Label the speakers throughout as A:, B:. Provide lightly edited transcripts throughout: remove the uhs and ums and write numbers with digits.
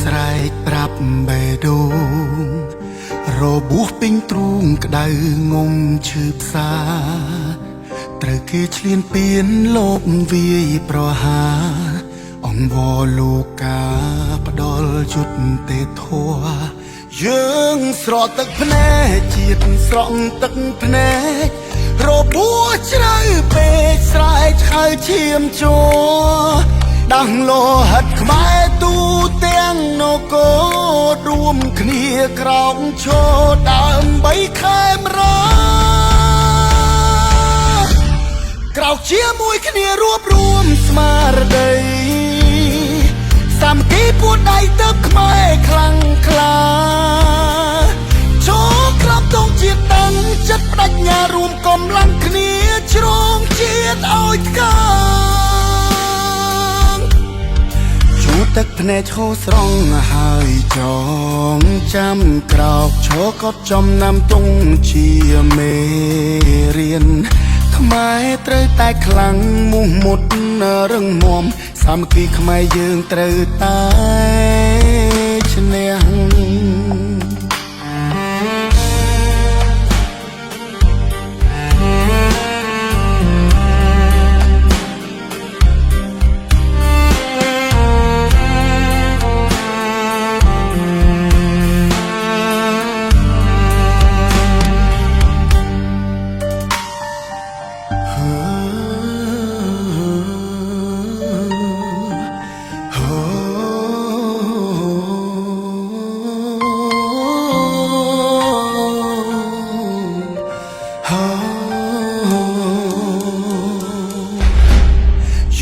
A: ស្រែកប្រាប់បេះដូងរបួសពេញទ្រូងក្តៅងំឈឺផ្សាត្រូវគេឈ្លានពានលោកវាយប្រហារអង្វរលោកកាផ្ដល់យុទ្ធទេធัวយើងស្រក់ទឹកភ្នែកជាតិស្រក់ទឹកភ្នែករបួសជ្រៅពេកស្រែកខៅឈាមជ័រដាំងលោហិតខ្មែរទូទាំងនគររួមគ្នាក្រោកឈរដើម្បីខែមរក្រោកជាមួយគ្នារួបរួមស្មារតីសាមគ្គីពួនដៃទឹកខ្មែរខ្លាំងក្លាចូលក្របទងជាតិតាំងចិត្តបដិញ្ញារួមកម្លាំងគ្នាជ្រងជាតិឲ្យថ្កើងជួទឹកភ្នែកឈោស្រង់ហើយចងចាំក្រោកឈរកត់ចំណាំទងជាមេរៀនខ្មែរត្រូវតែខ្លាំងមោះមុតរឹងមាំសាមគ្គីខ្មែរយើងត្រូវតែឈ្នះ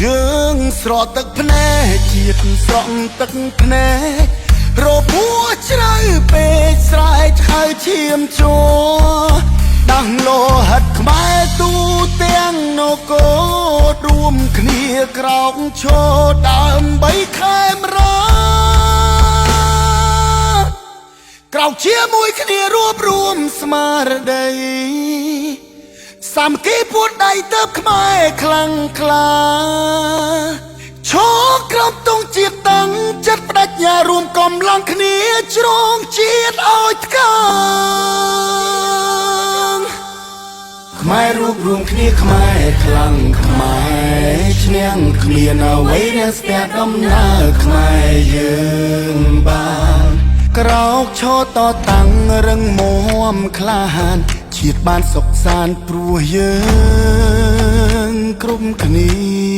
A: យើងស្រក់ទឹកភ្នែកជាតិស្រក់ទឹកភ្នែករបួសជ្រៅពេកស្រែកខៅឈាមជ័រដាំងលោហិតខ្មែរទូទាំងនគររួមគ្នាក្រោកឈរដើម្បីខែមរក្រោកជាមួយគ្នារួបរួមស្មារតីសាមគ្គីពួនដៃទៅខ្មែរខ្លាំងក្លាឈរក្រោមទងជាតិតាំងចិត្តបដិញ្ញារួមកម្លាំងគ្នាជ្រងជាតិឲ្យថ្កើងខ្មែររួបរួមគ្នាខ្មែរខ្លាំងខ្មែរឈ្នះគ្មានអ្វីរាំងស្ទះដំណើរខ្មែរយើងបានក្រោកឈរតតាំងរឹងមាំក្លាហានជាតិបានសុខសាន្តព្រោះយើងគ្រប់គ្នា